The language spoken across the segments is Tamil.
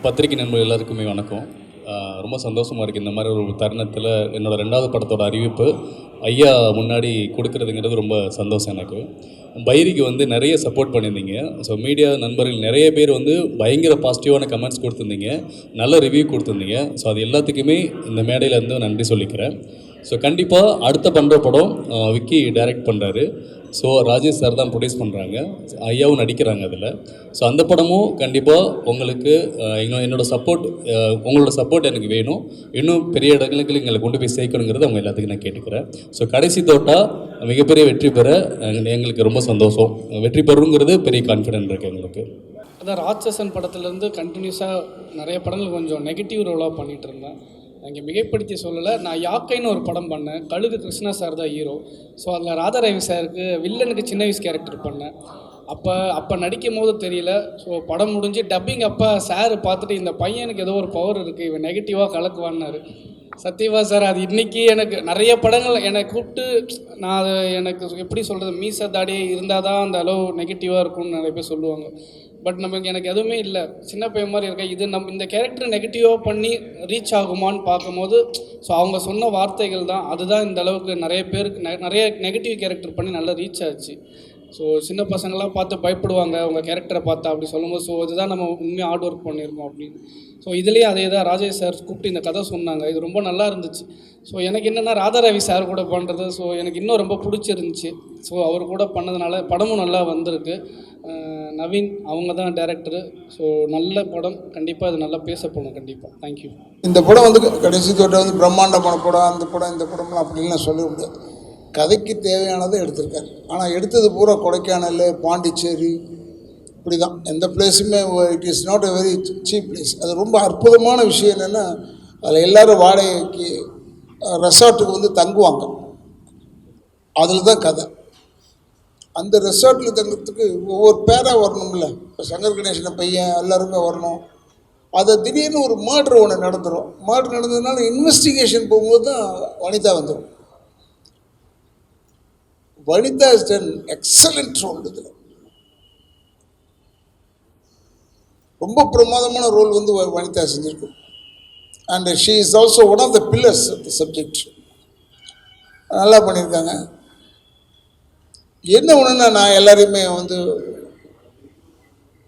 பத்திரிகை நண்பர்கள் எல்லாருக்குமே வணக்கம். ரொம்ப சந்தோஷமாக இருக்குது இந்த மாதிரி ஒரு தருணத்தில் என்னோடய 2வது படத்தோட அறிவிப்பு ஐயா முன்னாடி கொடுக்குறதுங்கிறது ரொம்ப சந்தோஷம் எனக்கு. பைரிக்கு வந்து நிறைய சப்போர்ட் பண்ணியிருந்தீங்க. ஸோ மீடியா நண்பர்கள் நிறைய பேர் வந்து பயங்கர பாசிட்டிவான கமெண்ட்ஸ் கொடுத்துருந்தீங்க, நல்ல ரிவ்யூ கொடுத்துருந்தீங்க. ஸோ அது எல்லாத்துக்குமே இந்த மேடையில் இருந்து நன்றி சொல்லிக்கிறேன். ஸோ கண்டிப்பாக அடுத்த பண்ணுற படம் விக்கி டைரக்ட் பண்ணுறாரு. ஸோ ராஜேஷ் சார் தான் ப்ரொடியூஸ் பண்ணுறாங்க, ஐயாவும் நடிக்கிறாங்க அதில். ஸோ அந்த படமும் கண்டிப்பாக உங்களுக்கு என்னோடய சப்போர்ட், உங்களோட சப்போர்ட் எனக்கு வேணும். இன்னும் பெரிய இடங்களுக்கு எங்களை கொண்டு போய் சேர்க்கணுங்கிறது அவங்க எல்லாத்துக்கும் நான் கேட்டுக்கிறேன். ஸோ கடைசி தோட்டா மிகப்பெரிய வெற்றி பெற எங்களுக்கு ரொம்ப சந்தோஷம். வெற்றி பெறுங்கிறது பெரிய கான்ஃபிடென்ட் இருக்குது எங்களுக்கு. அதான் ராட்சசன் படத்துலேருந்து கண்டினியூஸாக நிறைய படங்கள் கொஞ்சம் நெகட்டிவ் ரோலாக பண்ணிகிட்டு இருந்தேன். இங்கே மிகைப்படுத்தி சொல்லலை. நான் யாக்கைன்னு ஒரு படம் பண்ணேன். கழுகு கிருஷ்ணா சார் தான் ஹீரோ. ஸோ அதில் ராதாரவி சாருக்கு வில்லனுக்கு சின்ன வயசு கேரக்டர் பண்ணேன். அப்போ நடிக்கும் போது தெரியல. ஸோ படம் முடிஞ்சு டப்பிங் அப்போ சார் பார்த்துட்டு இந்த பையனுக்கு ஏதோ ஒரு பவர் இருக்குது, இவன் நெகட்டிவாக கலக்குவான்னாரு. சத்தியவா சார், அது இன்றைக்கி எனக்கு நிறைய படங்கள் என்னை கூப்பிட்டு நான் அதை எனக்கு எப்படி சொல்கிறது, மீச தாடி இருந்தால் தான் அந்த அளவு நெகட்டிவாக இருக்கும்னு நிறைய பேர் சொல்லுவாங்க. பட் எனக்கு எதுவுமே இல்லை, சின்ன பையன் மாதிரி இருக்கேன். இது இந்த கேரக்டர் நெகட்டிவாக பண்ணி ரீச் ஆகுமான்னு பார்க்கும்போது ஸோ அவங்க சொன்ன வார்த்தைகள் தான், அதுதான் இந்த அளவுக்கு நிறைய பேருக்கு நிறைய நெகட்டிவ் கேரக்டர் பண்ணி நல்லா ரீச் ஆச்சு. ஸோ சின்ன பசங்கள்லாம் பார்த்து பயப்படுவாங்க உங்கள் கேரக்டரை பார்த்தா அப்படி சொல்லும்போது. ஸோ இதுதான் நம்ம உண்மையாக ஹார்ட் ஒர்க் பண்ணியிருக்கோம் அப்படின்னு. ஸோ இதுலேயே அதே தான் ராஜேஷ் சார் கூப்பிட்டு இந்த கதை சொன்னாங்க. இது ரொம்ப நல்லா இருந்துச்சு. ஸோ எனக்கு என்னென்னா ராதாரவி சார் கூட பண்ணுறது ஸோ எனக்கு இன்னும் ரொம்ப பிடிச்சிருந்துச்சி. ஸோ அவர் கூட பண்ணதுனால படமும் நல்லா வந்திருக்கு. நவீன் அவங்க தான் டைரக்டரு. ஸோ நல்ல படம், கண்டிப்பாக இது நல்லா பேசப்படும் கண்டிப்பாக. தேங்க்யூ. இந்த படம் வந்து கடைசி தோட்டம் வந்து பிரம்மாண்டமான படம், அந்த படம் இந்த படம்லாம் அப்படின்லாம் சொல்ல முடியாது. கதைக்கு தேவையானதை எடுத்திருக்காரு. ஆனால் எடுத்தது பூரா கொடைக்கானல், பாண்டிச்சேரி, இப்படி தான். எந்த பிளேஸுமே it is not a very cheap place. அது ரொம்ப அற்புதமான விஷயம் என்னென்னா, அதில் எல்லோரும் வாடகைக்கு ரெசார்ட்டுக்கு வந்து தங்குவாங்க. அதில் தான் கதை. அந்த ரெசார்ட்டில் தங்குறதுக்கு ஒவ்வொரு பேராக வரணும்ல. இப்போ சங்கர் கணேசனை பையன் எல்லாருமே வரணும். அதை திடீர்னு ஒரு மர்டர் ஒன்று நடந்துடும். மர்டர் நடந்ததுனால இன்வெஸ்டிகேஷன் போகும்போது தான் வனிதா வந்துடும். Vanitha is done excellent role. இதில் ரொம்ப பிரமாதமான ரோல் வந்து வனிதா செஞ்சுருக்கும். And she is also one of the pillars of the subject. நல்லா பண்ணியிருக்காங்க. என்ன ஒன்றுன்னா, நான் எல்லாரையுமே வந்து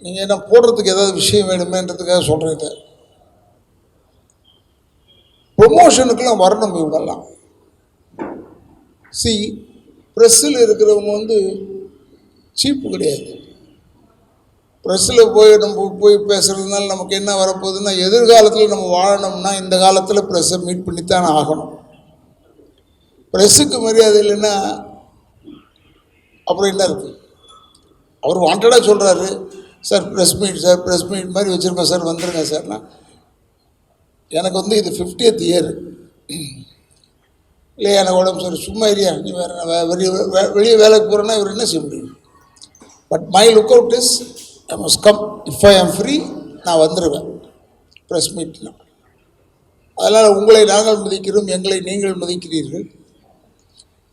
நீங்கள் என்ன போடுறதுக்கு ஏதாவது விஷயம் வேணுமேன்றதுக்காக சொல்கிறேன். ப்ரொமோஷனுக்கெல்லாம் வரணும் இவங்கெல்லாம். ப்ரெஸ்ஸில் இருக்கிறவங்க வந்து சீப்பு கிடையாது. ப்ரெஸ்ஸில் நம்ம போய் பேசுகிறதுனால நமக்கு என்ன வரப்போகுதுன்னா, எதிர்காலத்தில் நம்ம வாழணும்னா இந்த காலத்தில் ப்ரெஸ்ஸை மீட் பண்ணித்தான் ஆகணும். ப்ரெஸ்ஸுக்கு மரியாதை இல்லைன்னா அப்புறம் என்ன இருக்குது? அவர் வாண்டடாக சொல்கிறாரு, sir press meet, sir press meet மாதிரி வச்சுருக்கோம் சார், வந்துடுங்க சார்னா. எனக்கு வந்து இது 50th இயர் இல்லையா, எனக்கு உடம்பு சார், சும்மா ஏரியா, நீ வெளியே வேலைக்கு போகிறேன்னா இவர் என்ன செய்ய முடியும்? But my look out is I must come. If I ஆம் ஃப்ரீ, நான் வந்துடுவேன் ப்ரெஸ் மீட்னா. அதனால் உங்களை நாங்கள் மதிக்கிறோம், எங்களை நீங்கள் மதிக்கிறீர்கள்.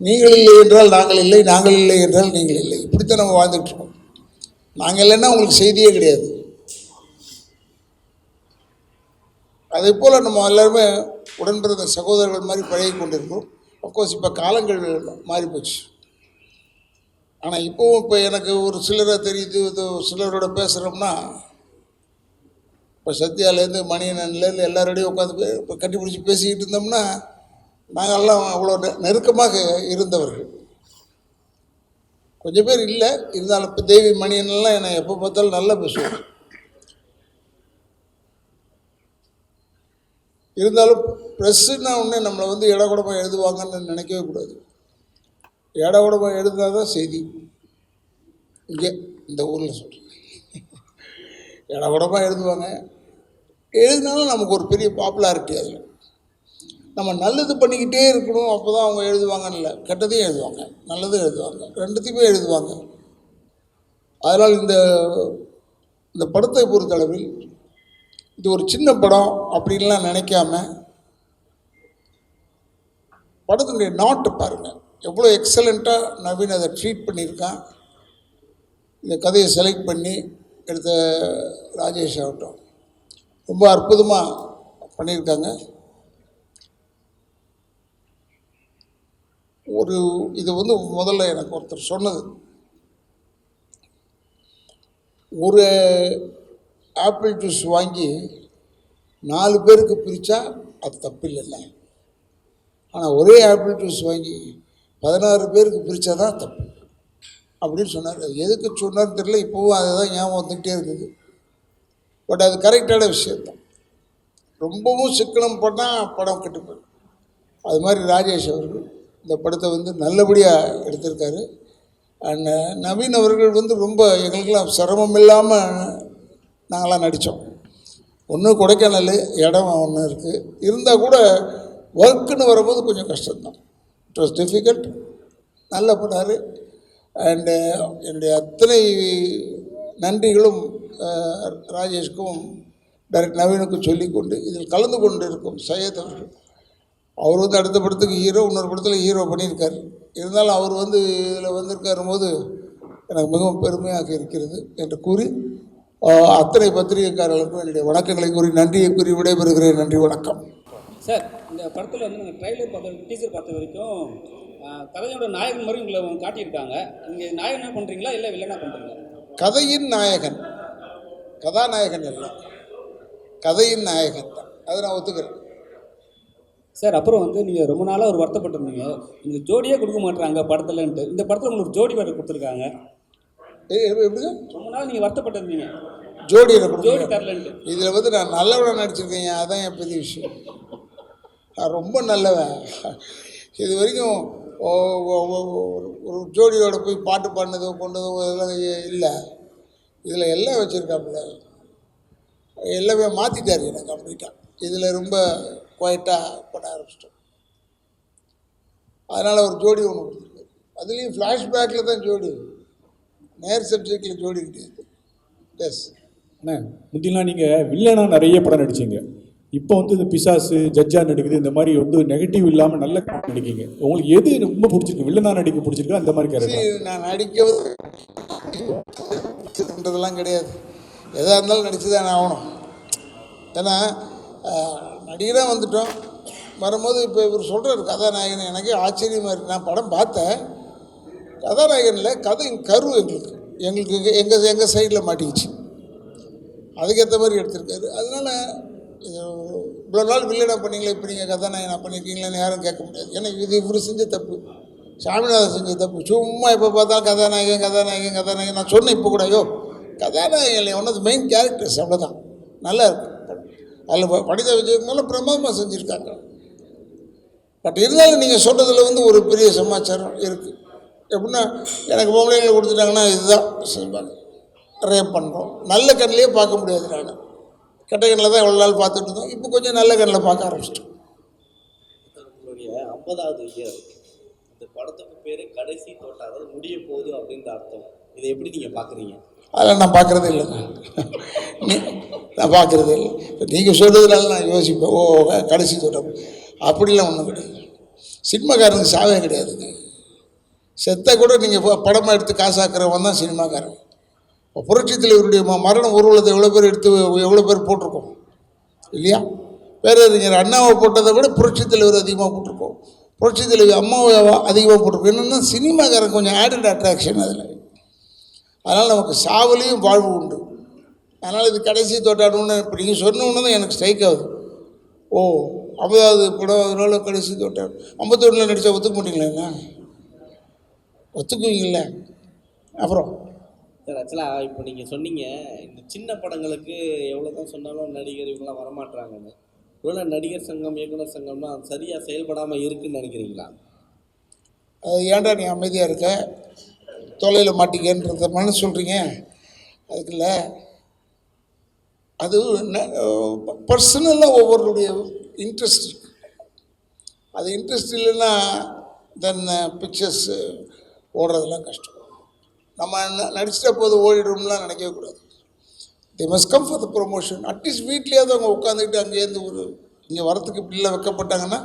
நீங்கள் இல்லை என்றால் நாங்கள் இல்லை, நாங்கள் இல்லை என்றால் நீங்கள் இல்லை. இப்படித்தான் நம்ம வாழ்ந்துட்டுருக்கோம். நாங்கள் இல்லைன்னா உங்களுக்கு செய்தியே கிடையாது. அதே போல் நம்ம எல்லாருமே உடன்பிறந்த சகோதரர்கள் மாதிரி பழகி கொண்டிருக்கிறோம். அஃப்கோர்ஸ் இப்போ காலங்கள் மாறி போச்சு. ஆனால் இப்போவும் இப்போ எனக்கு ஒரு சிலரை தெரியுது, சிலரோட பேசுகிறோம்னா, இப்போ சத்யாலேருந்து மணியனன்லேருந்து எல்லாரோடையும் உட்காந்து இப்போ கட்டி பிடிச்சி பேசிக்கிட்டு இருந்தோம்னா, நாங்கள்லாம் அவ்வளோ நெருக்கமாக இருந்தவர்கள். கொஞ்சம் பேர் இல்லை, இருந்தாலும் இப்போ தேவி மணியன்லாம் என்னை எப்போ பார்த்தாலும் நல்லா பேசுவாங்க. இருந்தாலும் ப்ரெஸ்ஸுன்னா ஒன்று நம்மளை வந்து இடகுடமாக எழுதுவாங்கன்னு நினைக்கவே கூடாது. இடகுடமாக எழுதினா தான் செய்தி. இங்கே இந்த ஊரில் சொல்கிறேன், இடகுடமாக எழுதுவாங்க. எழுதினாலும் நமக்கு ஒரு பெரிய பாப்புலாரிட்டி. அதில் நம்ம நல்லது பண்ணிக்கிட்டே இருக்கணும், அப்போ தான் அவங்க எழுதுவாங்கன்னு இல்லை, கெட்டதையும் எழுதுவாங்க, நல்லதும் எழுதுவாங்க, ரெண்டுத்தையுமே எழுதுவாங்க. அதனால் இந்த படத்தை பொறுத்தளவில் இது ஒரு சின்ன படம் அப்படின்லாம் நினைக்காம, படத்தினுடைய நாட்டு பாருங்கள், எவ்வளோ எக்ஸலண்ட்டாக நவீன் அதை ட்ரீட் பண்ணியிருக்கான். இந்த கதையை செலக்ட் பண்ணி எடுத்த ராஜேஷ் ஆகட்டும், ரொம்ப அற்புதமாக பண்ணியிருக்காங்க. இது வந்து முதல்ல எனக்கு ஒருத்தர் சொன்னது, ஒரு ஆப்பிள் ஜூஸ் வாங்கி 4 பேருக்கு பிரித்தா அது தப்பு இல்லைல்ல, ஆனால் ஒரே ஆப்பிள் ஜூஸ் வாங்கி 16 பேருக்கு பிரித்தா தான் தப்பு அப்படின்னு சொன்னார். அது எதுக்கு சொன்னார்னு தெரியல, இப்போவும் அதை தான் ஞாபகம் வந்துக்கிட்டே இருக்குது. பட் அது கரெக்டான விஷயந்தான். ரொம்பவும் சிக்கனம் பண்ணால் படம் கெட்டு போயிடும். அது மாதிரி ராஜேஷ் அவர்கள் இந்த படத்தை வந்து நல்லபடியாக எடுத்திருக்காரு. அண்ட் நவீன் அவர்கள் வந்து ரொம்ப எங்களுக்கெல்லாம் சிரமம் இல்லாமல் நாங்களாம் நடித்தோம். ஒன்று கொடைக்கானல் இடம் ஒன்று இருக்குது, இருந்தால் கூட ஒர்க்குன்னு வரும்போது கொஞ்சம் கஷ்டம்தான். It was difficult. நல்லா பண்ணார். அண்டு என்னுடைய அத்தனை நன்றிகளும் ராஜேஷ்க்கும் டைரக்டர் நவீனுக்கும் சொல்லிக்கொண்டு, இதில் கலந்து கொண்டு இருக்கும் சையத் அவர்கள், அவர் வந்து அடுத்த படத்துக்கு ஹீரோ, இன்னொரு படத்தில் ஹீரோ பண்ணியிருக்காரு. இருந்தாலும் அவர் வந்து இதில் வந்திருக்காரும் போது எனக்கு மிகவும் பெருமையாக இருக்கிறது என்று கூறி அத்தனை பத்திரிகைக்காரர்களுக்கும் என்னுடைய வணக்கங்களை கூறி நன்றியை கூறி விடைபெறுகிறேன். நன்றி, வணக்கம். சார், இந்த படத்தில் வந்து நாங்கள் ட்ரைலர் பார்த்த டீசர் பார்த்த வரைக்கும் கதையோட நாயகன் மாதிரி உங்களை காட்டியிருக்காங்க. நீங்கள் நாயகனாக பண்ணுறீங்களா இல்லை வில்லனாக பண்ணுறீங்களா? கதையின் நாயகன், கதாநாயகன் இல்லை, கதையின் நாயகன் தான். அதை நான் ஒத்துக்கிறேன் சார். அப்புறம் வந்து நீங்கள் ரொம்ப நாளாக ஒரு வருத்தப்பட்டிருந்தீங்க, இந்த ஜோடியே கொடுக்க மாட்டுறாங்க படத்துலன்ட்டு. இந்த படத்தில் உங்களுக்கு ஜோடி வேறு கொடுத்துருக்காங்க. எப்படிங்க? ரொம்ப நாள் நீங்கள் வருத்தப்பட்டிருந்தீங்க ஜோடி தரலன்ட்டு. இதில் வந்து நான் நல்லவனாக நடிச்சிருக்கேன், அதான் என் பெரிய விஷயம். நான் ரொம்ப நல்லவன். இது வரைக்கும் ஒரு ஜோடியோட போய் பாட்டு பாடினதோ கொண்டதோ இதெல்லாம் இல்லை. இதில் எல்லாம் வச்சுருக்காப்புல, எல்லாமே மாற்றிட்டார் எனக்கு கம்ப்ளீட்டாக. இதில் ரொம்ப குவைட்டாக பண்ண ஆரம்பிச்சிட்டோம். அதனால் ஒரு ஜோடி ஒன்று கொடுத்துருக்காரு. அதுலேயும் ஃப்ளாஷ்பேக்கில் தான் ஜோடி, நேர் சப்ஜெக்டில் ஜோடி கிடையாது. எஸ் அண்ணா, முந்திலாம் நீங்கள் வில்லனாக நிறைய படம் நடிச்சிங்க. இப்போ வந்து இந்த பிசாசு, ஜட்ஜாக நடிக்குது, இந்த மாதிரி வந்து நெகட்டிவ் இல்லாமல் நல்ல நடிக்கிங்க. உங்களுக்கு எது ரொம்ப பிடிச்சிருக்கு? வில்லனாக நடிக்க பிடிச்சிருக்கா அந்த மாதிரி கேரக்டர்? நான் நடிக்கிறதெல்லாம் கிடையாது, எதாக இருந்தாலும் நடித்து தான் ஆகணும். ஏன்னா நடிகராக வந்துட்டோம், வரும்போது இப்போ இவர் சொல்கிறார் கதாநாயகன், எனக்கே ஆச்சரியமாக இருக்குது. நான் படம் பார்த்தேன், கதாநாயகனில் கதையின் கரு எங்களுக்கு எங்கள் சைடில் மாட்டிக்கிச்சு. அதுக்கேற்ற மாதிரி எடுத்திருக்காரு. அதனால் இவ்வளோ நாள் வில்லனாக பண்ணீங்களே, இப்போ நீங்கள் கதாநாயகனாக பண்ணியிருக்கீங்களேன்னு யாரும் கேட்க முடியாது. ஏன்னா இது இவர் செஞ்ச தப்பு, சாமிநாதன் செஞ்ச தப்பு. சும்மா இப்போ பார்த்தாலும் கதாநாயகன் நான் சொன்னேன் இப்போ கூட, கதாநாயகன் one of the main characters, அவ்வளோதான். நல்லா இருக்கும் அதில். வனிதா விஜயகுமாரில் பிரமாதமாக செஞ்சுருக்காங்க. பட் இருந்தாலும் நீங்கள் சொல்கிறதுல வந்து ஒரு பெரிய சமாச்சாரம் இருக்குது. எப்படின்னா, எனக்கு பொம்பளைங்களை கொடுத்துட்டாங்கன்னா இதுதான் செய்வாங்க, ரேப் பண்ணுறோம். நல்ல கண்ணிலே பார்க்க முடியாது. நான் கெட்ட கண்ணில் தான் எவ்வளோ நாள் பார்த்துட்டு இருந்தோம், இப்போ கொஞ்சம் நல்ல கண்ணில் பார்க்க ஆரம்பிச்சிட்டோம். உங்களுடைய 50வது இயர், இந்த படத்துக்கு பேர் கடைசி தோட்டம், அதாவது முடிய போகுது அப்படின்ற அர்த்தம். இதை எப்படி நீங்கள் பார்க்குறீங்க? அதெல்லாம் நான் பார்க்குறதே இல்லை, நான் பார்க்குறதே இல்லை. இப்போ நீங்கள் சொல்கிறதுனால நான் யோசிப்பேன், கடைசி தோட்டம் அப்படிலாம் ஒன்றும் கிடையாது. சினிமாக்காரனுக்கு சாவே கிடையாதுங்க. செத்த கூட நீங்கள் படமாக எடுத்து காசாக்குறவன் தான் சினிமாக்காரன். இப்போ புரட்சித் தலைவருடைய மரண ஊர்வலத்தை எவ்வளோ பேர் போட்டிருக்கோம் இல்லையா? பேரறிஞர் அண்ணாவை போட்டதை விட புரட்சித் தலைவர் அதிகமாக போட்டிருக்கோம், புரட்சித் தலைவர் அம்மாவை அதிகமாக போட்டிருக்கோம். என்னென்னா சினிமாக்காரன் கொஞ்சம் ஆடட் அட்ராக்ஷன் அதில். அதனால் நமக்கு சாவலையும் வாழ்வு உண்டு. அதனால் இது கடைசி தோட்டாடுன்னு இப்போ நீங்கள் சொன்னோன்னு தான் எனக்கு ஸ்ட்ரைக் ஆகுது. 50வது படம், அதனால கடைசி தோட்டாடு. 51 நடித்தா ஒத்துக்க மாட்டீங்களா? ஒத்துக்குவீங்கள? அப்புறம் சார், ஆக்சுவலாக இப்போ நீங்கள் சொன்னீங்க இந்த சின்ன படங்களுக்கு எவ்வளோ தான் சொன்னாலும் நடிகர் இவங்களாம் வரமாட்டுறாங்கன்னு. இவ்வளோ நடிகர் சங்கம், இயக்குனர் சங்கம்லாம் சரியாக செயல்படாமல் இருக்குதுன்னு நினைக்கிறீங்களா? அது ஏன்டா நீ அமைதியாக இருக்க, தொலையில் மாட்டிக்கன்றத மனசு சொல்கிறீங்க? அதுக்கு இல்லை, அது பர்சனலாக ஒவ்வொருடைய இன்ட்ரெஸ்ட். அது இன்ட்ரெஸ்ட் இல்லைன்னா தென் பிக்சர்ஸ் ஓடுறதெல்லாம் கஷ்டம். நம்ம நடிச்சிட்ட போது ஓடிடும்லாம் நினைக்கவே கூடாது. They must come for the promotion. At least வீட்லேயாவது அவங்க உட்காந்துக்கிட்டு அங்கேருந்து இங்கே வரத்துக்கு இப்படிலாம் வைக்கப்பட்டாங்கன்னா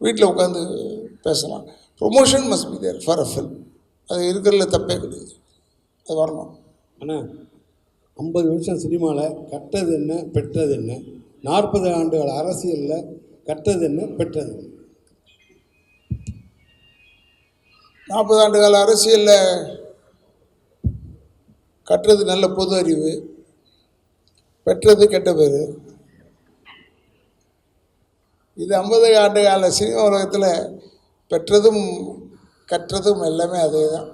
வீட்டில் உட்காந்து பேசலாம். Promotion must be there for a film. அது இருக்கிறதுல தப்பே கிடையாது, அது வரணும். அண்ணா, 50 வருஷம் சினிமாவில் கற்றது என்ன பெற்றது என்ன, 40 ஆண்டுகள் அரசியலில் கற்றது என்ன பெற்றது என்ன? 40 ஆண்டு கால அரசியலில் கற்றது நல்ல பொது அறிவு, பெற்றது கெட்ட பேர். இது 50 ஆண்டு கால சினிமா உலகத்தில் பெற்றதும் கற்றதும் எல்லாமே அதே தான்.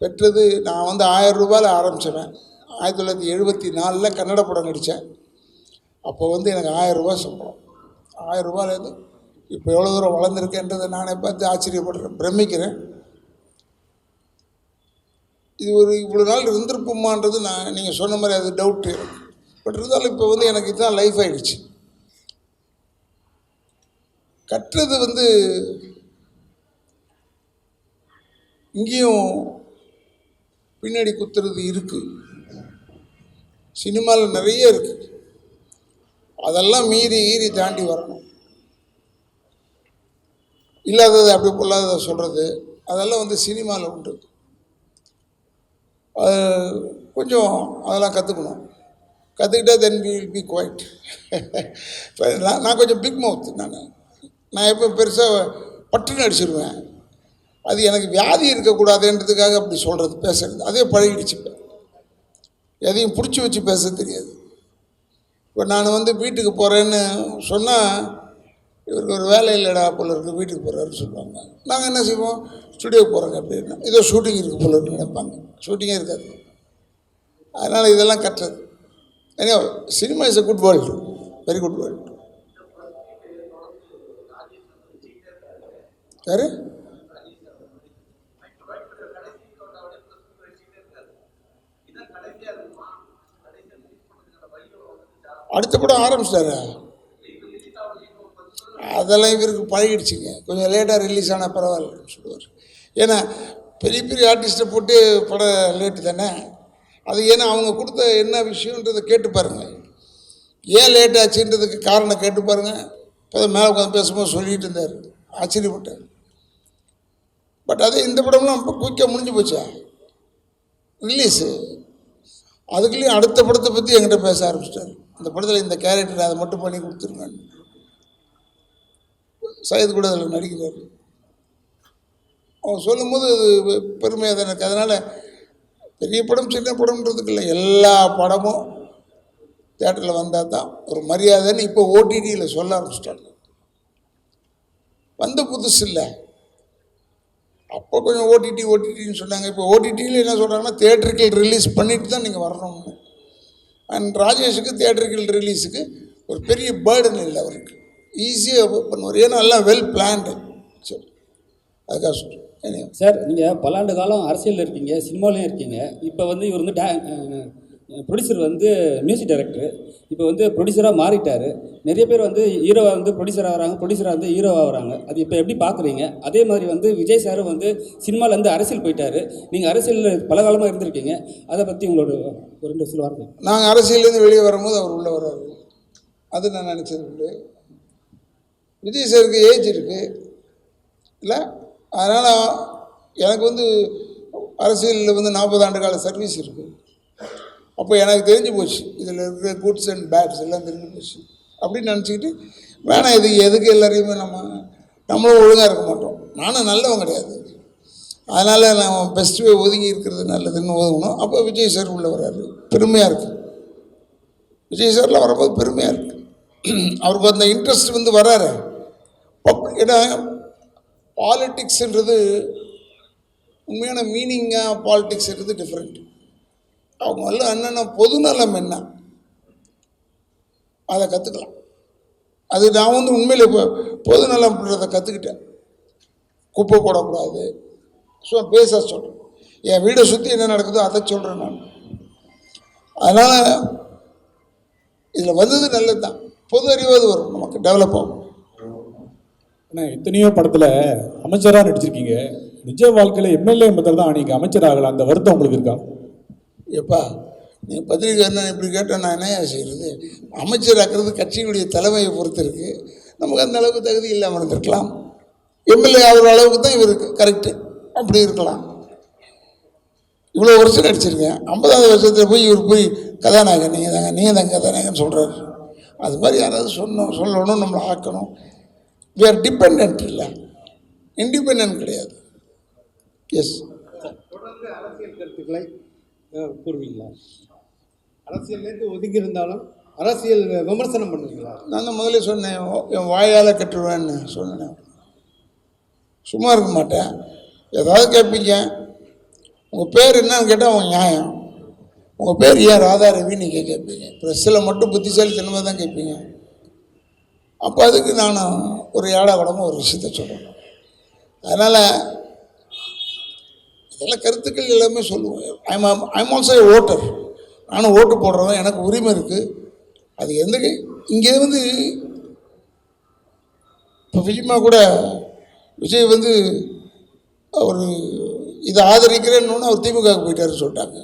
பெற்றது, நான் வந்து 1000 ரூபாயில் ஆரம்பித்தேன். 1974 கன்னட படம் நடித்தேன். அப்போ வந்து எனக்கு 1000 ரூபா சம்பளம். 1000 ரூபாயிலேருந்து இப்போ எவ்வளோ தூரம் வளர்ந்துருக்கேன்றதை நானே பார்த்து ஆச்சரியப்படுறேன், பிரமிக்கிறேன். இது ஒரு இவ்வளோ நாள் இருந்திருப்போமான்றது நீங்கள் சொன்ன மாதிரி அது டவுட்டு. பட் இருந்தாலும் இப்போ வந்து எனக்கு இதுதான் லைஃப் ஆகிடுச்சு. கற்றது வந்து இங்கேயும் பின்னாடி குத்துறது இருக்குது. சினிமாவில் நிறைய இருக்குது. அதெல்லாம் மீறி தாண்டி வரணும். இல்லாதது அப்படி பொல்லாததை சொல்கிறது அதெல்லாம் வந்து சினிமாவில் உண்டு. கொஞ்சம் அதெல்லாம் கற்றுக்கணும். கற்றுக்கிட்டா then we will be quite. நான் கொஞ்சம் பிக் மவுத். நான் எப்போ பெருசாக பட்டுன்னு அடிச்சிடுவேன். அது எனக்கு வியாதி இருக்கக்கூடாதுன்றதுக்காக அப்படி சொல்கிறது, பேசுகிறது. அதே பழகிடுச்சு. இப்போ எதையும் பிடிச்சி வச்சு பேச தெரியாது. இப்போ நான் வந்து வீட்டுக்கு போகிறேன்னு சொன்னால், இவருக்கு ஒரு வேலை இல்லைடா போல இருக்குது, வீட்டுக்கு போகிறாருன்னு சொல்லுவாங்க. நாங்கள் என்ன செய்வோம், ஸ்டுடியோக்கு போகிறோங்க அப்படின்னா, ஏதோ ஷூட்டிங் இருக்குது போல இருக்குன்னு நினைப்பாங்க. ஷூட்டிங்கே இருக்காது. அதனால் இதெல்லாம் கட்டுறது. ஏன்னா cinema is a good world, very good world. யாரு அடுத்த படம் ஆரம்பிச்சிட்டாரு. அதெல்லாம் இவருக்கு பழகிடுச்சுங்க. கொஞ்சம் லேட்டாக ரிலீஸ் ஆனால் பரவாயில்ல சொல்லுவார். ஏன்னா பெரிய பெரிய ஆர்டிஸ்ட்டை போட்டு படம் லேட்டு தானே. அது ஏன்னா அவங்க கொடுத்த என்ன விஷயன்றதை கேட்டு பாருங்கள். ஏன் லேட் ஆச்சுன்றதுக்கு காரணம் கேட்டு பாருங்கள். இப்போ மேலே உட்காந்து பேசும்போது சொல்லிகிட்டு இருந்தார், ஆச்சரியப்பட்டார். பட் அதே இந்த படம்லாம் இப்போ குயிக்காக முடிஞ்சு போச்சா ரிலீஸு. அதுக்குள்ளேயும் அடுத்த படத்தை பற்றி என்கிட்ட பேச ஆரம்பிச்சிட்டார். இந்த படத்தில் இந்த கேரக்டர் அதை மட்டும் பண்ணி கொடுத்துருங்க. சையது கூட அதில் நடிக்கிறார். அவன் சொல்லும் போது அது பெருமையாக தான் எனக்கு. அதனால் பெரிய படம் சின்ன படம்ன்றதுக்கு இல்லை, எல்லா படமும் தேட்டரில் வந்தால் தான் ஒரு மரியாதைன்னு இப்போ ஓடிடியில் சொல்ல ஆரம்பிச்சிட்டாங்க. வந்த புதுசு இல்லை, அப்போ கொஞ்சம் ஓடிடின்னு சொன்னாங்க. இப்போ ஓடிடியில் என்ன சொல்கிறாங்கன்னா, தியேட்டருக்கு ரிலீஸ் பண்ணிட்டு தான் நீங்கள் வரணும்னு. அண்ட் ராஜேஷுக்கு தியேட்டருக்கு ரிலீஸுக்கு ஒரு பெரிய பேர்டன் இல்லை, அவருக்கு ஈஸியாக பண்ணுவார். ஏன்னா எல்லாம் வெல் பிளான்டு. சரி, அதுக்காக சொல்கிறேன். சார், நீங்கள் பல ஆண்டு காலம் அரசியலில் இருக்கீங்க, சினிமாவிலையும் இருக்கீங்க. இப்போ வந்து இவர் வந்து ப்ரொடியூசர் வந்து மியூசிக் டைரக்டர், இப்போ வந்து ப்ரொடியூசராக மாறிட்டார். நிறைய பேர் வந்து ஹீரோவாக வந்து ப்ரொடியூசர் ஆகிறாங்க, ப்ரொடியூசராக வந்து ஹீரோவாக ஆகிறாங்க. அது இப்போ எப்படி பார்க்குறீங்க? அதே மாதிரி வந்து விஜய் சாரும் வந்து சினிமாவிலேருந்து அரசியல் போயிட்டார். நீங்கள் அரசியலில் பல காலமாக இருந்திருக்கீங்க, அதை பற்றி உங்களோட ஒரு 2 சில வார்த்தை. நாங்கள் அரசியலேருந்து வெளியே வரும்போது அவர் உள்ளே வர்றாரு, அது நான் நினச்சது உண்டு. விஜய் சாருக்கு ஏஜ் இருக்குது இல்லை, அதனால் எனக்கு வந்து அரசியலில் வந்து 40 ஆண்டு கால சர்வீஸ் இருக்குது. அப்போ எனக்கு தெரிஞ்சு போச்சு, இதில் இருக்கிற குட்ஸ் அண்ட் பேட்ஸ் எல்லாம் தெரிஞ்சு போச்சு. அப்படின்னு நினச்சிக்கிட்டு வேணாம், இது எதுக்கு எல்லாரையுமே நம்மளும் ஒழுங்காக இருக்க மாட்டோம். நானும் நல்லவன் கிடையாது, அதனால் நான் பெஸ்ட்டுவே ஒதுங்கி இருக்கிறது நல்லதுன்னு ஒதுங்கணும். அப்போ விஜய் சார் உள்ளே வர்றாரு, பெருமையாக இருக்குது. விஜய் சார்லாம் வரும்போது பெருமையாக இருக்குது. அவருக்கு அந்த இன்ட்ரெஸ்ட் வந்து வராரு. ஏன்னா பாலிட்டிக்ஸ்ன்றது உண்மையான மீனிங்காக பாலிட்டிக்ஸ்ன்றது டிஃப்ரெண்ட். அவங்க எல்லாம் என்னென்னா பொதுநலம் என்ன அதை கற்றுக்கலாம். அது நான் வந்து உண்மையில் இப்போ பொதுநலம்ன்றதை கற்றுக்கிட்டேன். குப்பை போடக்கூடாது, ஸோ பேச சொல்கிறேன். என் வீடை சுற்றி என்ன நடக்குதோ அதை சொல்கிறேன் நான். அதனால் இதில் வந்தது நல்லது தான், பொது அறிவாது வரும், நமக்கு டெவலப் ஆகும். ஆனால் எத்தனையோ படத்தில் அமைச்சராக நடிச்சிருக்கீங்க, நிஜ வாழ்க்கையில் எம்எல்ஏ முதல் தான் நீங்கள் அமைச்சர் ஆகலாம், அந்த வருத்தம் உங்களுக்கு இருக்கா? எப்பா நீ பத்திரிக்கை என்ன இப்படி கேட்டால் நான் என்ன செய்கிறது? அமைச்சராக்கிறது கட்சியினுடைய தலைமையை பொறுத்து இருக்குது. நமக்கு அந்த அளவுக்கு தகுதி இல்லாமல் இருந்திருக்கலாம். எம்எல்ஏ ஆகிற அளவுக்கு தான் இவருக்கு கரெக்டு, அப்படி இருக்கலாம். இவ்வளோ வருஷம் நடிச்சிருக்கேன், 50வது வருஷத்தில் போய் இவர் போய் கதாநாயகன் நீங்கள் தாங்க கதாநாயகன் சொல்கிறாரு. அது மாதிரி யாராவது சொல்லணும், நம்மளை ஆக்கணும். வி ஆர் டிபெண்ட் இல்லை, இண்டிபெண்ட் கிடையாது. எஸ், தொடர்ந்து அரசியல் கருத்துக்களை கூறுவீங்களா? அரசியல்லேருந்து ஒதுங்கி இருந்தாலும் அரசியல் விமர்சனம் பண்ணுவீங்களா? நான் தான் முதல்ல சொன்னேன், என் வாயால் கட்டுருவேன்னு சொன்னேன். சும்மா இருக்க மாட்டேன். ஏதாவது கேட்பீங்க, உங்கள் பேர் என்னன்னு கேட்டால் அவங்க நியாயம். உங்கள் பேர் ஏன் ராதா ரவி நீங்கள் கேட்பீங்க. ப்ரெஸ்ஸில் மட்டும் புத்திசாலித்தனமாக தான் கேட்பீங்க. அப்போ அதுக்கு நான் ஒரு ஏடாகூடமாக ஒரு விஷயத்த சொல்லணும். அதனால் இதெல்லாம் கருத்துக்கள் எல்லாமே சொல்லுவேன். I'm also A voter. நானும் ஓட்டு போடுறவன், எனக்கு உரிமை இருக்குது. அது எந்த இங்கே வந்து இப்போ விஜயமா கூட விஜய் வந்து அவர் இதை ஆதரிக்கிறேன்னு அவர் திமுகவுக்கு போயிட்டாருன்னு சொல்லிட்டாங்க.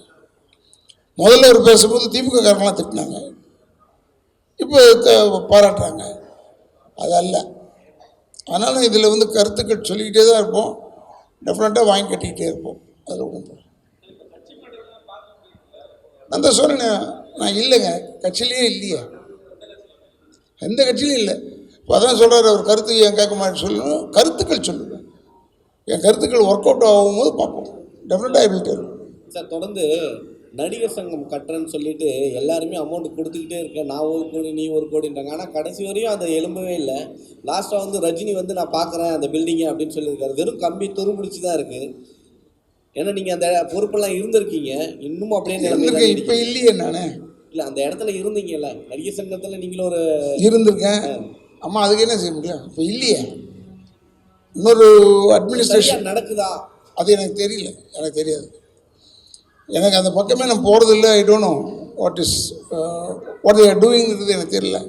முதல்ல அவர் பேசும்போது திமுக காரங்களாம் திட்டினாங்க, இப்போ பாராட்டுறாங்க. அது அல்ல. அதனால் இதில் வந்து கருத்துக்கள் சொல்லிக்கிட்டே தான் இருப்போம், டெஃபினட்டாக வாங்கி கட்டிக்கிட்டே இருப்போம். அதில் ஒன்றும் நான் தான் சொன்னேன், நான் இல்லைங்க, கட்சியிலேயே இல்லையே, எந்த கட்சியிலையும் இல்லை. இப்போ அதான் சொல்கிறார் அவர், கருத்து என் கேட்க மாட்டேன்னு சொல்லணும், கருத்துக்கள் சொல்லுவேன். என் கருத்துக்கள் ஒர்க் அவுட் ஆகும்போது பார்ப்போம், டெஃபினட்டாக ஐ வில் டெல். சார், தொடர்ந்து நடிகர் சங்கம் கட்டுறேன்னு சொல்லிட்டு எல்லாருமே அமௌண்ட் கொடுத்துக்கிட்டே இருக்கேன், நான் 1 கோடி நீ 1 கோடின்றாங்க. ஆனால் கடைசி வரையும் அதை எழும்பவே இல்லை. லாஸ்ட்டாக வந்து ரஜினி வந்து நான் பார்க்குறேன் அந்த பில்டிங்கை அப்படின்னு சொல்லியிருக்காரு. வெறும் கம்பி துருபிடிச்சி தான் இருக்குது. ஏன்னா நீங்கள் அந்த பொறுப்பெல்லாம் இருந்திருக்கீங்க, இன்னமும் அப்படியே நிலைமை. இப்போ இல்லையே, நான் இல்லை அந்த இடத்துல இருந்தீங்கல்ல, நடிகர் சங்கத்தில் நீங்களும் ஒரு இருந்திருக்கேன். அம்மா அதுக்கு என்ன செய்ய முடியும்? இப்போ இல்லையே, இன்னொரு அட்மினிஸ்ட்ரேஷன் நடக்குதா? அது எனக்கு தெரியல, எனக்கு தெரியாது. எனக்கு அந்த பக்கமே நான் போகிறதில்ல. I don't know what they are டூயிங்கிறது எனக்கு தெரியல.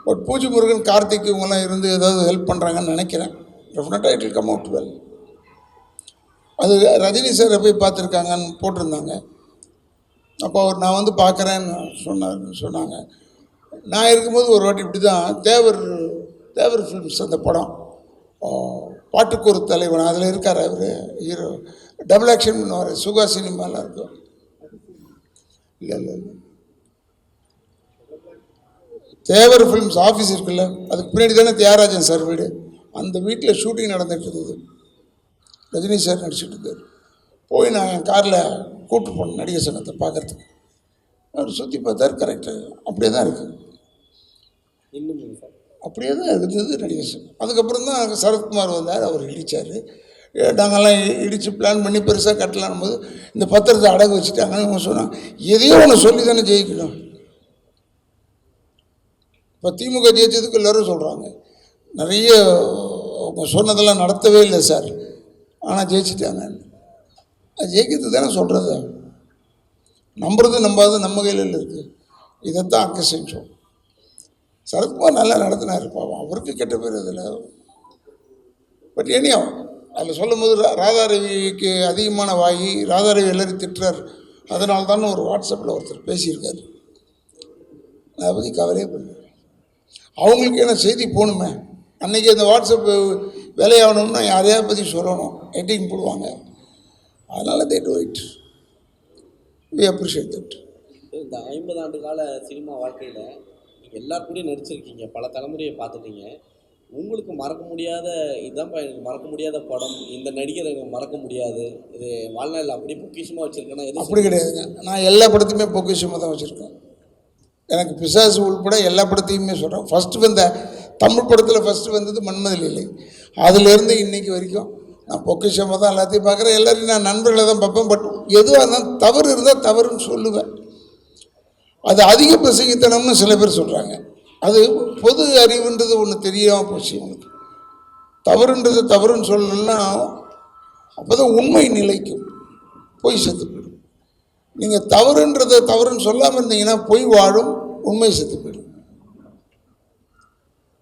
பட் பூஜை முருகன், கார்த்திக் இவங்கெல்லாம் இருந்து ஏதாவது ஹெல்ப் பண்ணுறாங்கன்னு நினைக்கிறேன். டெஃபினட்டாக it will come out well. அது ரஜினி சாரை போய் பார்த்துருக்காங்கன்னு போட்டிருந்தாங்க. அப்போ அவர் நான் வந்து பார்க்குறேன்னு சொன்னாங்க. நான் இருக்கும்போது ஒரு வாட்டி இப்படி தான் தேவர் ஃபிலிம்ஸ் அந்த படம், பாட்டுக்கு ஒரு தலைவன், அதில் இருக்கார் அவர் ஹீரோ, டபுள் ஆக்ஷன் பண்ணுவார், சுகா சினிமாலாம் இருக்கும். இல்லை தேவர் ஃபிலிம்ஸ் ஆஃபீஸ் இருக்குல்ல, அதுக்கு பின்னாடி தானே தியாகராஜன் சார் வீடு. அந்த வீட்டில் ஷூட்டிங் நடந்துகிட்டு இருந்தது, ரஜினி சார் நடிச்சுட்டு இருந்தார். போய் நான் என் காரில் கூப்பிட்டு போனேன் நடிகர் சங்கத்தை பார்க்குறதுக்கு. அவர் சுற்றி பார்த்தார், கரெக்டு அப்படியே தான் இருக்குது, அப்படியே தான் இருந்தது நடிகர் சங்கம். அதுக்கப்புறம் தான் சரத்குமார் வந்தார், அவர் இடித்தார். நாங்கள்லாம் இடித்து பிளான் பண்ணி பெருசாக கட்டலான் போது இந்த பத்திரத்தை அடகு வச்சுட்டாங்கன்னு இவங்க சொன்னாங்க. எதையோ ஒன்று சொல்லி தானே ஜெயிக்கணும். இப்போ திமுக ஜெயிச்சதுக்கு எல்லோரும் சொல்கிறாங்க, நிறைய அவங்க சொன்னதெல்லாம் நடத்தவே இல்லை சார், ஆனால் ஜெயிச்சிட்டாங்க. அது ஜெயிக்கிறது தானே சொல்கிறது. நம்புறது நம்பாது நம்ம கையில் இருக்குது. இதைத்தான் அங்கே செஞ்சோம். சரத்குமார் நல்லா நடத்தினார், பாவம் அவருக்கு கெட்ட பேர் இதில். பட் ஏனியும் அதில் சொல்லும் போது ராதாரவிக்கு அதிகமான வாங்கி ராதாரவி எல்லோரும் திட்டுறார். அதனால தான் ஒரு வாட்ஸ்அப்பில் ஒருத்தர் பேசியிருக்காரு. அதை பற்றி கவலையே பண்ணுவேன். அவங்களுக்கு என்ன செய்தி போகணுமே. அன்றைக்கி அந்த வாட்ஸ்அப் வேலையாகணும்னா யாரையாவது பற்றி சொல்லணும், எட்டிங் போடுவாங்க. அதனால் they do it. We appreciate that. இந்த 50 ஆண்டு கால சினிமா வாழ்க்கையில் நீங்கள் எல்லாருக்கூடையும் நடிச்சிருக்கீங்க, பல தலைமுறையை பார்த்துட்டீங்க. உங்களுக்கு மறக்க முடியாத இதுதான்ப்பா எனக்கு மறக்க முடியாத படம், இந்த நடிகர் எனக்கு மறக்க முடியாது, இது வாழ்நாளில் அப்படி பொக்கிஷமாக வச்சுருக்கேன்னா எது? அப்படி கிடையாதுங்க, நான் எல்லா படத்தையுமே பொக்கிஷமாக தான் வச்சுருக்கேன். எனக்கு பிசாசு உள்பட எல்லா படத்தையுமே சொல்கிறேன். ஃபஸ்ட்டு வந்த தமிழ் படத்தில் ஃபஸ்ட்டு வந்தது மன்மத லீலை. அதிலேருந்து இன்றைக்கி வரைக்கும் நான் பொக்கிஷமாக தான் எல்லாத்தையும் பார்க்குறேன். எல்லோரையும் நான் நண்பர்களை தான் பார்ப்பேன். பட் எதுவாக இருந்தாலும் தவறு இருந்தால் தவறுன்னு சொல்லுவேன். அது அதிக பிரசங்கித்தனம்னு சில பேர் சொல்கிறாங்க. அது பொது அறிவுன்றது ஒன்று தெரியாமல் போச்சு உங்களுக்கு. தவறுன்றது தவறுன்னு சொல்லணும்னா அப்போ தான் உண்மை நிலைக்கும், பொய் செத்து போயிடும். நீங்கள் தவறுன்றதை தவறுன்னு சொல்லாமல் இருந்தீங்கன்னா பொய் வாழும், உண்மை செத்து போயிடும்.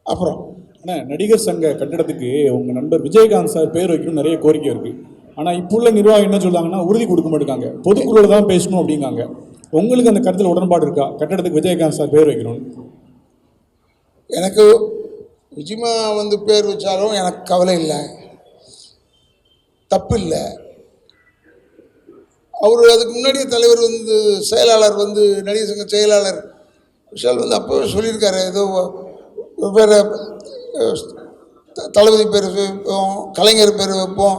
அப்புறம் ஆனால் நடிகர் சங்க கட்டடத்துக்கு உங்கள் நண்பர் விஜயகாந்த் சார் பேர் வைக்கணும் நிறைய கோரிக்கை இருக்குது. ஆனால் இப்போ உள்ள நிர்வாகம் என்ன சொல்கிறாங்கன்னா உறுதி கொடுக்க மாட்டேங்காங்க, பொதுக்குழுவில் தான் பேசணும் அப்படிங்காங்க. உங்களுக்கு அந்த கருத்தில் உடன்பாடு இருக்கா, கட்டடத்துக்கு விஜயகாந்த் சார் பேர் வைக்கணும்? எனக்கு விஜயமா வந்து பேர் வச்சாலும் எனக்கு கவலை இல்லை, தப்பு இல்லை. அவர் அதுக்கு முன்னாடியே தலைவர் வந்து செயலாளர் வந்து நடிகர் சங்க செயலாளர் விஷால் வந்து அப்போவே சொல்லியிருக்காரு, ஏதோ வேறு தளபதி பேர் வைப்போம், கலைஞர் பேர் வைப்போம்,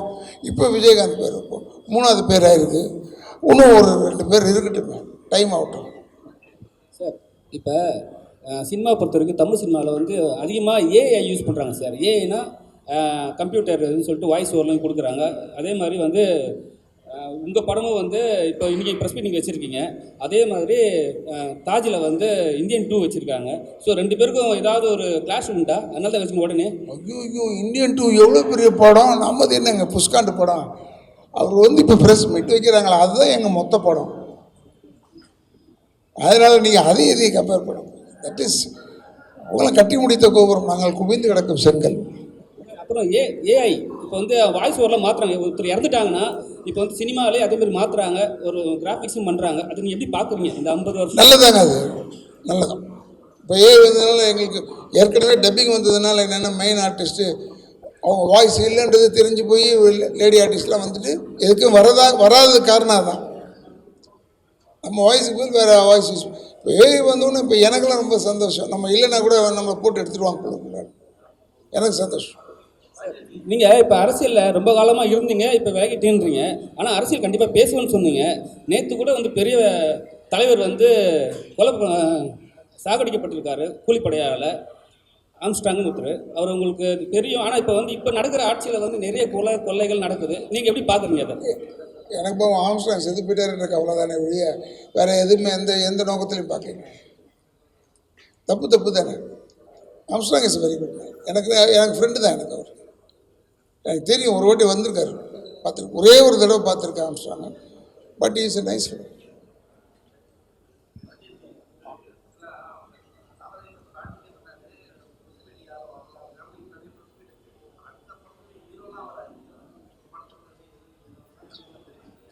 இப்போ விஜயகாந்த் பேர் வைப்போம், 3வது பேராக இருக்குது. இன்னும் ஒரு 2 பேர் இருக்கட்டும், டைம் ஆகட்டும். சார் இப்போ சினிமா பொறுத்த வரைக்கும் தமிழ் சினிமாவில் வந்து அதிகமாக ஏஐ யூஸ் பண்ணுறாங்க சார். ஏஐனா கம்ப்யூட்டர்னு சொல்லிட்டு வாய்ஸ் ஓவர்லாம் கொடுக்குறாங்க. அதே மாதிரி வந்து உங்கள் படமும் வந்து இப்போ இன்றைக்கி ப்ரெஸ் மீட் நீங்கள் வச்சுருக்கீங்க. அதே மாதிரி தாஜில் வந்து இந்தியன் 2 வச்சுருக்காங்க. ஸோ 2 பேருக்கும் ஏதாவது ஒரு கிளாஷ் உண்டா? அதனால தான் வச்சுக்கோங்க உடனே. ஐயோ இந்தியன் 2 எவ்வளோ பெரிய படம், நம்மது என்னங்க புஷ்காண்டு படம். அவர் வந்து இப்போ ப்ரெஸ் மீட் வைக்கிறாங்களா, அதுதான் எங்கள் மொத்த படம். அதனால் நீங்கள் அதையும் இதையும் கம்பேர் பண்ணணும். தட் இஸ் உங்களை கட்டி முடித்த கோபுரம், நாங்கள் குவிந்து கிடக்கும் செங்கல். அப்புறம் ஏஐ இப்போ வந்து வாய்ஸ் ஓவரில் மாற்றுறாங்க. ஒருத்தர் இறந்துட்டாங்கன்னா இப்போ வந்து சினிமாவிலே அதே மாதிரி மாற்றுறாங்க, ஒரு கிராஃபிக்ஸும் பண்ணுறாங்க. அது நீங்கள் எப்படி பார்க்குறீங்க இந்த 50 வருஷம்? நல்லதாங்க, அது நல்லதான். இப்போ வந்ததுனால எங்களுக்கு ஏற்கனவே டப்பிங் வந்ததுனால என்னென்னா மெயின் ஆர்டிஸ்ட்டு அவங்க வாய்ஸ் இல்லைன்றது தெரிஞ்சு போய் லேடி ஆர்டிஸ்ட்லாம் வந்துட்டு எதுக்கும் வராதது காரணம் தான். நம்ம வாய்ஸுக்கு போய் வேறு வாய்ஸ் யூஸ். இப்போ வந்தோன்னே இப்போ எனக்கெல்லாம் ரொம்ப சந்தோஷம். நம்ம இல்லைன்னா கூட நம்மளை போட்டு எடுத்துகிட்டு எனக்கு சந்தோஷம். நீங்கள் இப்போ அரசியலில் ரொம்ப காலமாக இருந்தீங்க, இப்போ விலகிட்டேன்றீங்க. ஆனால் அரசியல் கண்டிப்பாக பேசுவேன்னு சொன்னீங்க. நேற்று கூட வந்து பெரிய தலைவர் வந்து சாகடிக்கப்பட்டிருக்காரு கூலிப்படையால், ஆம்ஸ்டாங்னு ஒருத்தர். அவர் உங்களுக்கு தெரியும். ஆனால் இப்போ நடக்கிற ஆட்சியில் வந்து நிறைய கொள்ளைகள் நடக்குது. நீங்கள் எப்படி பார்க்குறீங்க அதை? எனக்கு இப்போ ஆம்ஸ்டாங் செத்து போயிட்டாருன்ற கவலை தானே ஒழிய வேறு எதுவுமே எந்த நோக்கத்துலையும் பார்க்கல. தப்பு தானே. Armstrong is very good. எனக்கு ஃப்ரெண்டு தான். எனக்கு தெரியும், ஒரு வாட்டி வந்திருக்காரு, பார்த்துருக்கேன், ஒரே ஒரு தடவை பார்த்துருக்கேன் Armstrong. But is a nice friend.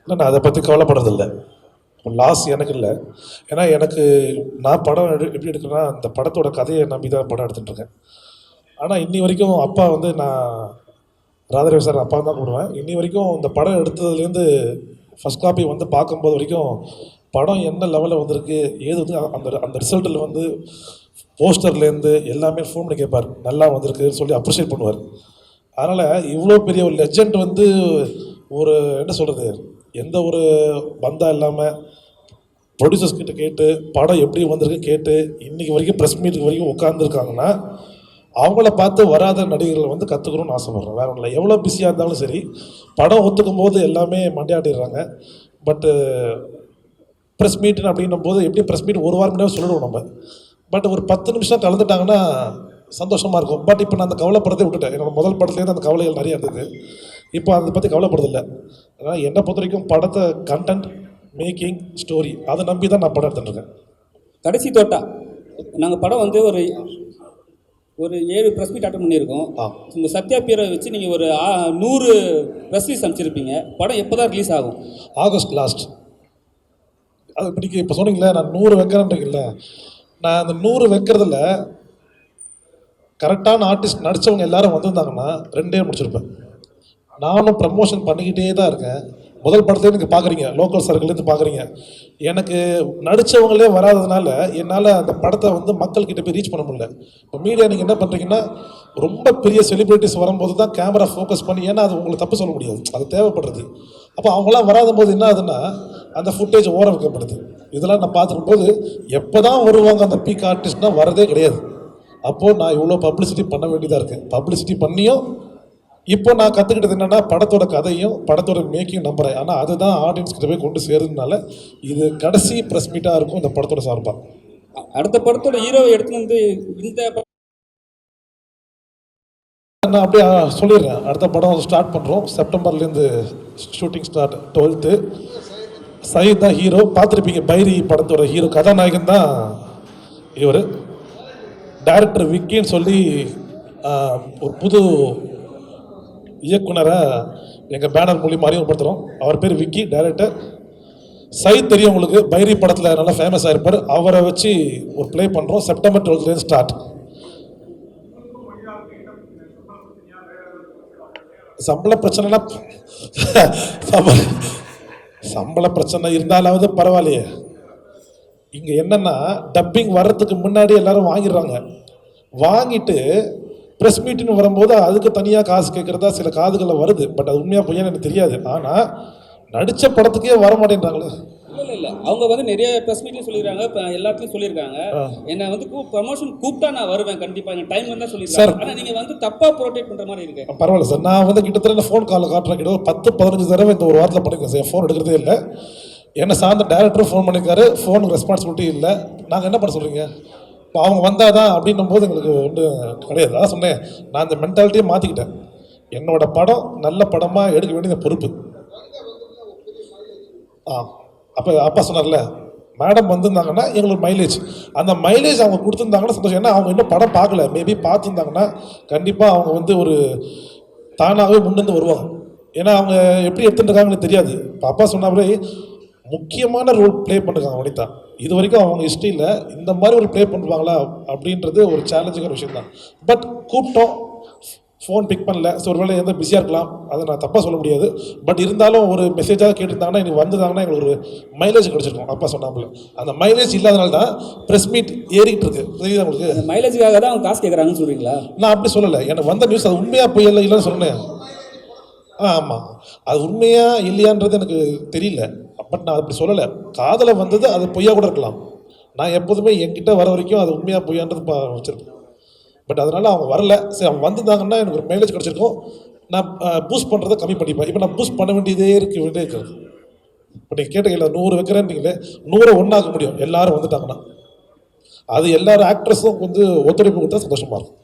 இல்லை, நான் அதை பற்றி கவலைப்படுறதில்லை. லாஸ் எனக்கு இல்லை. ஏன்னா நான் படம் எப்படி எடுக்கிறேன்னா அந்த படத்தோட கதையை நம்பி தான் படம் எடுத்துகிட்ருக்கேன். ஆனால் இன்னி வரைக்கும் அப்பா வந்து நான் ராதாரவி சார் அப்பா தான் கூடுவேன். இன்னி வரைக்கும் இந்த படம் எடுத்ததுலேருந்து ஃபஸ்ட் காப்பி வந்து பார்க்கும்போது வரைக்கும் படம் என்ன லெவலில் வந்திருக்கு, ஏது வந்து அந்த ரிசல்ட்டில் வந்து போஸ்டர்லேருந்து எல்லாமே ஃபோன் பண்ணி கேட்பார், நல்லா வந்திருக்குன்னு சொல்லி அப்ரிஷியேட் பண்ணுவார். அதனால் இவ்வளோ பெரிய ஒரு லெஜண்ட் வந்து ஒரு என்ன சொல்கிறது, எந்த ஒரு பந்தா இல்லாமல் ப்ரொடியூசர்ஸ் கிட்ட கேட்டு படம் எப்படி வந்திருக்கு கேட்டு இன்றைக்கி வரைக்கும் ப்ரெஸ் மீட்டுக்கு வரைக்கும் உட்காந்துருக்காங்கன்னா அவங்கள பார்த்து வராத நடிகர்கள் வந்து கற்றுக்கணும்னு ஆசைப்பட்றேன். வேறு ஒன்றில் எவ்வளோ பிஸியாக இருந்தாலும் சரி, படம் ஒத்துக்கும் போது எல்லாமே மண்டையாடிடுறாங்க. பட்டு ப்ரெஸ் மீட்டுன்னு அப்படின்னும் போது எப்படி ப்ரெஸ் மீட் ஒரு வாரம் முன்னாடி சொல்லிடுவோம் நம்ம. பட் ஒரு 10 நிமிஷம் கலந்துட்டாங்கன்னா சந்தோஷமாக இருக்கும். பட் இப்போ நான் அந்த கவலைப்படுறதே விட்டுட்டேன். என்னோடய முதல் படத்துலேருந்து அந்த கவலைகள் நிறையா இருந்தது. இப்போ அதை பற்றி கவலைப்படுறதில்லை. அதனால் என்னை பொறுத்த வரைக்கும் படத்தை கண்டென்ட், மேக்கிங், ஸ்டோரி அதை நம்பி தான் நான் படம் எடுத்துட்டுருக்கேன். கடைசி தோட்டா நாங்கள் படம் வந்து ஒரு 7 ப்ரெஸ் மீட் அட்டன் பண்ணியிருக்கோம். உங்கள் சத்யா பேரை வச்சு நீங்கள் ஒரு 100 ப்ரெஸ் ரிலீஸ் அனுப்பிச்சிருப்பீங்க. படம் எப்போ தான் ரிலீஸ் ஆகும்? August last. அது இப்படிக்கு இப்போ சொன்னீங்களே நான் 100 வைக்கிறேன்றீங்கல்ல, நான் அந்த 100 வைக்கிறதுல கரெக்டான ஆர்டிஸ்ட் நடித்தவங்க எல்லாரும் வந்திருந்தாங்கன்னா 2 முடிச்சிருப்பேன். நானும் ப்ரமோஷன் பண்ணிக்கிட்டே தான் இருக்கேன். முதல் படத்துலேயே எனக்கு பார்க்குறீங்க, லோக்கல் சர்க்கிள்லேருந்து பார்க்குறீங்க. எனக்கு நடித்தவங்களே வராததுனால என்னால் அந்த படத்தை வந்து மக்கள்கிட்ட போய் ரீச் பண்ண முடியல. இப்போ மீடியா நீங்கள் என்ன பண்ணுறீங்கன்னா ரொம்ப பெரிய செலிப்ரிட்டிஸ் வரும்போது தான் கேமரா ஃபோக்கஸ் பண்ணி, ஏன்னா அது உங்களுக்கு தப்பு சொல்ல முடியாது, அது தேவைப்படுறது. அப்போ அவங்களாம் வராத போது என்ன ஆகுதுன்னா அந்த ஃபுட்டேஜ் ஓர வைக்கப்படுது. இதெல்லாம் நான் பார்த்துக்கும் போது எப்போ தான் வருவாங்க அந்த பீக் ஆர்டிஸ்ட்னால் வரதே கிடையாது. அப்போது நான் இவ்வளோ பப்ளிசிட்டி பண்ண வேண்டியதாக இருக்குது. பப்ளிசிட்டி பண்ணியும் இப்போ நான் கற்றுக்கிட்டது என்னென்னா படத்தோட கதையும் படத்தோட மேக்கிங் நம்புகிறேன். ஆனால் அதுதான் ஆடியன்ஸ் கிட்ட போய் கொண்டு சேருதுனால இது கடைசி ப்ரெஸ் மீட்டாக இருக்கும் இந்த படத்தோட சார்பாக. அடுத்த படத்தோட ஹீரோவை எடுத்துன்னு வந்து இந்த நான் அப்படியே சொல்லிடுறேன். அடுத்த படம் ஸ்டார்ட் பண்ணுறோம். செப்டம்பர்லேருந்து ஷூட்டிங் ஸ்டார்ட். 12th சயீத் தான் ஹீரோ. பார்த்துருப்பீங்க பைரி படத்தோட ஹீரோ கதாநாயகன் தான் இவர். டைரக்டர் விக்கின்னு சொல்லி ஒரு புது இயக்குனரை எங்கள் பேனர் மூலியமாக அறிமுகப்படுத்துகிறோம். அவர் பேர் விக்கி, டைரக்டர். சயீத் தெரியும் உங்களுக்கு, பைரி படத்தில் நல்லா ஃபேமஸாக இருப்பார். அவரை வச்சு ஒரு ப்ளே பண்ணுறோம். September 12th start. சம்பள பிரச்சனைனா சம்பள பிரச்சனை இருந்தாலாவது பரவாயில்லையே. இங்கே என்னென்னா டப்பிங் வர்றதுக்கு முன்னாடி எல்லாரும் வாங்கிடுறாங்க. வாங்கிட்டு ப்ரெஸ் மீட்டுன்னு வரும்போது அதுக்கு தனியாக காசு கேட்குறதா சில காதுகளில் வருது. பட் அது உண்மையாக பொய்யான்னு எனக்கு தெரியாது. ஆனால் நடித்த படத்துக்கே வர மாட்டேன்றாங்களே. இல்லை அவங்க வந்து நிறைய ப்ரெஸ் மீட்லையும் சொல்லியிருக்காங்க, இப்போ எல்லாத்துலையும் சொல்லியிருக்காங்க. என்னை வந்து ப்ரமோஷன் கூப்பிட்டா நான் வருவேன் கண்டிப்பாக, எனக்கு டைம் வந்தால் சொல்லியிருக்காங்க. ஆனால் நீங்கள் வந்து தப்பாக ப்ரோட்டேட் பண்ணுற மாதிரி இருக்கு. பரவாயில்ல சார், நான் வந்து கிட்டத்தட்ட ஃபோன் காலில் காட்டுறேன். கிட்ட ஒரு 10-15 தடவை இந்த ஒரு வாரத்தில் பண்ணியிருக்கேன் சார். ஃபோன் எடுக்கிறதே இல்லை. என்னை சார்ந்த டேரக்டரும் ஃபோன் பண்ணியிருக்காரு, ஃபோனுக்கு ரெஸ்பான்சிபிலிட்டி இல்லை. நாங்கள் என்ன பண்ண சொல்கிறீங்க? இப்போ அவங்க வந்தால் தான் அப்படின்னும் போது எங்களுக்கு ஒன்றும் கிடையாது. அதான் சொன்னேன், நான் அந்த மென்டாலிட்டியை மாற்றிக்கிட்டேன். என்னோட படம் நல்ல படமாக எடுக்க வேண்டிய பொறுப்பு. அப்போ அப்பா சொன்னார்ல, மேடம் வந்திருந்தாங்கன்னா எங்களுக்கு மைலேஜ், அந்த மைலேஜ் அவங்க கொடுத்துருந்தாங்கன்னா சந்தோஷம். ஏன்னா அவங்க இன்னும் படம் பார்க்கல. மேபி பார்த்துருந்தாங்கன்னா கண்டிப்பாக அவங்க வந்து ஒரு தானாகவே முன்னேந்து வருவாங்க. ஏன்னா அவங்க எப்படி எடுத்துட்டு இருக்காங்கன்னு தெரியாது. இப்போ அப்பா சொன்னாலே முக்கியமான ரோல் ப்ளே பண்ணிருக்காங்க வனிதா. இது வரைக்கும் அவங்க ஹிஸ்ட்ரியில் இந்த மாதிரி ஒரு ப்ளே பண்ணுவாங்களா அப்படின்றது ஒரு சேலஞ்சிங்கான விஷயம் தான். பட் கூப்பிட்டோம், ஃபோன் பிக் பண்ணல. ஸோ ஒரு வேளை எந்த பிஸியாக இருக்கலாம், அதை நான் தப்பாக சொல்ல முடியாது. பட் இருந்தாலும் ஒரு மெசேஜாக கேட்டிருந்தாங்கன்னா எனக்கு வந்திருந்தாங்கன்னா எங்களுக்கு ஒரு மைலேஜ் கிடச்சிருக்கும். அப்பா சொன்னாப்புல அந்த மைலேஜ் இல்லாதனால தான் ப்ரெஸ் மீட் ஏறிக்கிட்டு இருக்கு. தெரியுதா உங்களுக்கு? அந்த மைலேஜுக்காக தான் அவங்க காசு கேட்குறாங்கன்னு சொல்கிறீங்களா? நான் அப்படி சொல்லலை. எனக்கு வந்த நியூஸ் அது உண்மையாக போய் இல்லைன்னு சொன்னேன். ஆமாம், அது உண்மையா இல்லையான்றது எனக்கு தெரியல. பட் நான் அப்படி சொல்லலை. காதலை வந்தது அது பொய்யா கூட இருக்கலாம். நான் எப்போதுமே என்கிட்ட வர வரைக்கும் அது உண்மையாக பொய்யான்றது வச்சுருப்பேன். பட் அதனால் அவங்க வரல. சரி, அவங்க வந்திருந்தாங்கன்னா எனக்கு ஒரு மைலேஜ் கிடச்சிருக்கும். நான் பூஸ்ட் பண்ணுறதை கம்மி பண்ணிப்பேன். இப்போ நான் பூஸ்ட் பண்ண வேண்டியதே இருக்கிறது. இப்போ நீங்கள் கேட்டீங்களா 100 வைக்கிறேன்னீங்களே, 100 ஒன்றாக்க முடியும் எல்லாரும் வந்துட்டாங்கன்னா. அது எல்லாரும் ஆக்ட்ரஸும் வந்து ஒத்துழைப்பு கொடுத்தா சந்தோஷமாக இருக்கும்.